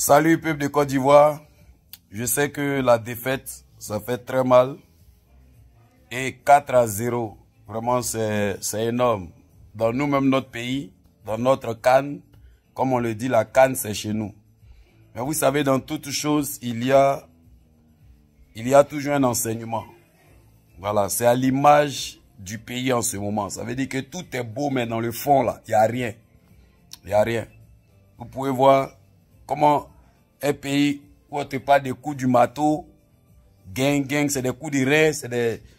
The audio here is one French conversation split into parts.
Salut peuple de Côte d'Ivoire. Je sais que la défaite, ça fait très mal. Et 4-0, vraiment c'est énorme. Dans nous-mêmes, notre pays, dans notre CAN, comme on le dit, la CAN c'est chez nous. Mais vous savez, dans toute chose, il y a toujours un enseignement. Voilà, c'est à l'image du pays en ce moment. Ça veut dire que tout est beau, mais dans le fond, là, il n'y a rien. Il n'y a rien. Vous pouvez voir comment un pays où on te parle des coups du marteau, gang, c'est des coups de rein,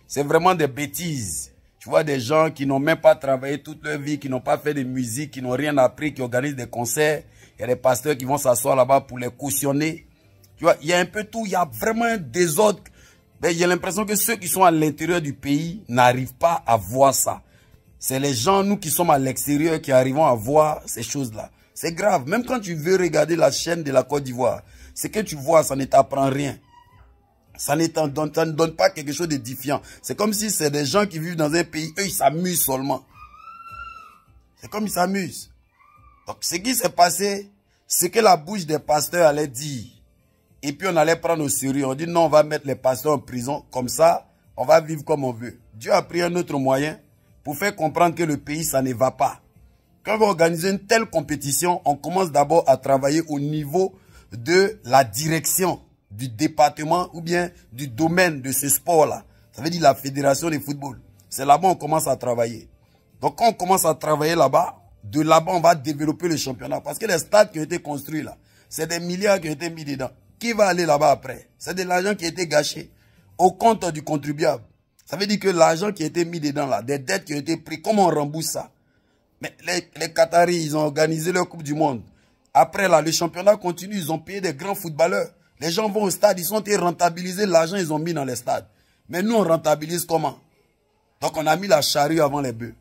c'est vraiment des bêtises. Tu vois des gens qui n'ont même pas travaillé toute leur vie, qui n'ont pas fait de musique, qui n'ont rien appris, qui organisent des concerts. Il y a des pasteurs qui vont s'asseoir là-bas pour les cautionner. Tu vois, il y a un peu tout, il y a vraiment un désordre. Mais j'ai l'impression que ceux qui sont à l'intérieur du pays n'arrivent pas à voir ça. C'est les gens, nous qui sommes à l'extérieur, qui arrivons à voir ces choses-là. C'est grave. Même quand tu veux regarder la chaîne de la Côte d'Ivoire, ce que tu vois, ça ne t'apprend rien. Ça ne donne pas quelque chose d'édifiant. C'est comme si c'est des gens qui vivent dans un pays, eux, ils s'amusent seulement. C'est comme ils s'amusent. Donc, ce qui s'est passé, c'est que la bouche des pasteurs allait dire. Et puis, on allait prendre au sérieux. On dit, non, on va mettre les pasteurs en prison. Comme ça, on va vivre comme on veut. Dieu a pris un autre moyen pour faire comprendre que le pays, ça ne va pas. Quand on va organiser une telle compétition, on commence d'abord à travailler au niveau de la direction du département ou bien du domaine de ce sport-là. Ça veut dire la fédération de football. C'est là-bas qu'on commence à travailler. Donc quand on commence à travailler là-bas, de là-bas on va développer le championnat. Parce que les stades qui ont été construits là, c'est des milliards qui ont été mis dedans. Qui va aller là-bas après? C'est de l'argent qui a été gâché au compte du contribuable. Ça veut dire que l'argent qui a été mis dedans là, des dettes qui ont été prises, comment on rembourse ça? Mais les Qataris, ils ont organisé leur Coupe du Monde. Après là, le championnat continue, ils ont payé des grands footballeurs. Les gens vont au stade, ils sont rentabilisés, l'argent ils ont mis dans les stades. Mais nous, on rentabilise comment? Donc, on a mis la charrue avant les bœufs.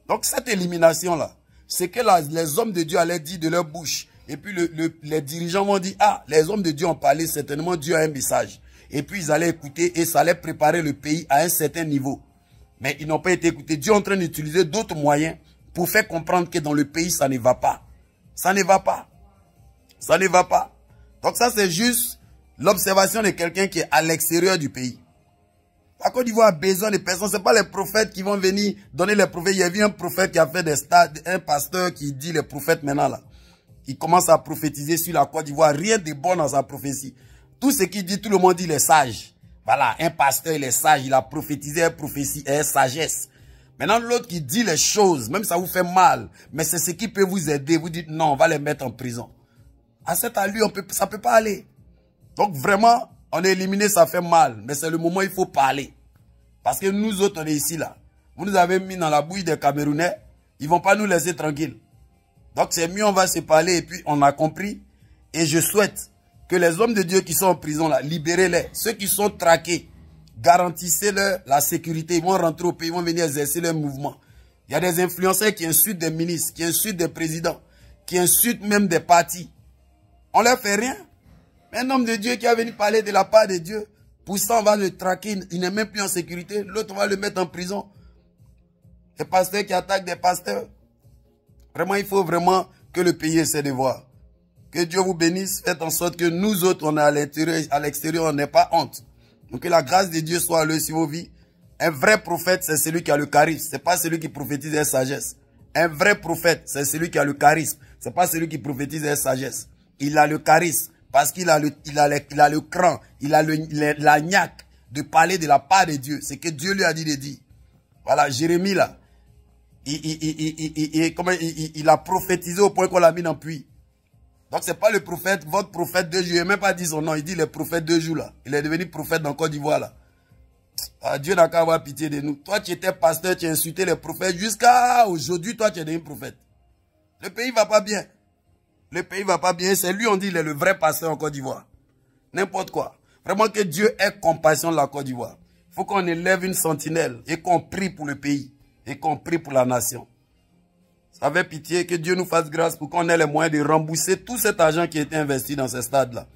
Donc, cette élimination-là, c'est que les hommes de Dieu allaient dire de leur bouche. Et puis, les dirigeants vont dire, ah, les hommes de Dieu ont parlé, certainement Dieu a un message. Et puis, ils allaient écouter et ça allait préparer le pays à un certain niveau. Mais ils n'ont pas été écoutés. Dieu est en train d'utiliser d'autres moyens pour faire comprendre que dans le pays, ça ne va pas. Ça ne va pas. Ça ne va pas. Donc ça, c'est juste l'observation de quelqu'un qui est à l'extérieur du pays. La Côte d'Ivoire a besoin de personnes. Ce n'est pas les prophètes qui vont venir donner les prophètes. Il y a eu un prophète qui a fait des stades, un pasteur qui dit les prophètes maintenant là. Il commence à prophétiser sur la Côte d'Ivoire. Rien de bon dans sa prophétie. Tout ce qu'il dit, tout le monde dit, il est sage. Voilà, un pasteur, il est sage. Il a prophétisé une prophétie et une sagesse. Maintenant, l'autre qui dit les choses, même ça vous fait mal, mais c'est ce qui peut vous aider. Vous dites, non, on va les mettre en prison. À cette allure, ça ne peut pas aller. Donc vraiment, on est éliminé, ça fait mal. Mais c'est le moment où il faut parler. Parce que nous autres, on est ici, là. Vous nous avez mis dans la bouche des Camerounais. Ils ne vont pas nous laisser tranquilles. Donc c'est mieux, on va se parler et puis on a compris. Et je souhaite que les hommes de Dieu qui sont en prison, là, libérez-les. Ceux qui sont traqués, garantissez-leur la sécurité. Ils vont rentrer au pays, ils vont venir exercer leur mouvement. Il y a des influenceurs qui insultent des ministres, qui insultent des présidents, qui insultent même des partis. On leur fait rien. Un homme de Dieu qui a venu parler de la part de Dieu, pour ça on va le traquer, il n'est même plus en sécurité. L'autre on va le mettre en prison. Les pasteurs qui attaquent des pasteurs. Vraiment, il faut vraiment que le pays essaie de voir. Que Dieu vous bénisse. Faites en sorte que nous autres, on est à l'extérieur, on n'ait pas honte. Donc que la grâce de Dieu soit là sur vos vies. Un vrai prophète, c'est celui qui a le charisme. Ce n'est pas celui qui prophétise la sagesse. Un vrai prophète, c'est celui qui a le charisme. Ce n'est pas celui qui prophétise la sagesse. Il a le charisme. Parce qu'il a le cran. Il a la niaque de parler de la part de Dieu. C'est que Dieu lui a dit de dire. Voilà, Jérémie là. Il a prophétisé au point qu'on l'a mis dans le puits. Donc ce n'est pas le prophète, votre prophète de Dieu. Il n'a même pas dit son nom. Il dit le prophète de Dieu là. Il est devenu prophète dans Côte d'Ivoire là. Ah, Dieu n'a qu'à avoir pitié de nous. Toi, tu étais pasteur, tu as insulté les prophètes. Jusqu'à aujourd'hui, toi, tu es devenu prophète. Le pays ne va pas bien. Le pays ne va pas bien. C'est lui, on dit, il est le vrai pasteur en Côte d'Ivoire. N'importe quoi. Vraiment que Dieu ait compassion de la Côte d'Ivoire. Il faut qu'on élève une sentinelle et qu'on prie pour le pays. Et qu'on prie pour la nation. Ça fait pitié que Dieu nous fasse grâce pour qu'on ait les moyens de rembourser tout cet argent qui a été investi dans ces stades-là.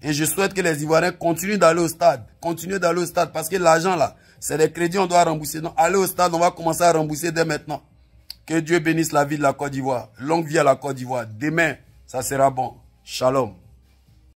Et je souhaite que les Ivoiriens continuent d'aller au stade. Continuez d'aller au stade parce que l'argent là, c'est des crédits qu'on doit rembourser. Donc allez au stade, on va commencer à rembourser dès maintenant. Que Dieu bénisse la vie de la Côte d'Ivoire. Longue vie à la Côte d'Ivoire. Demain, ça sera bon. Shalom.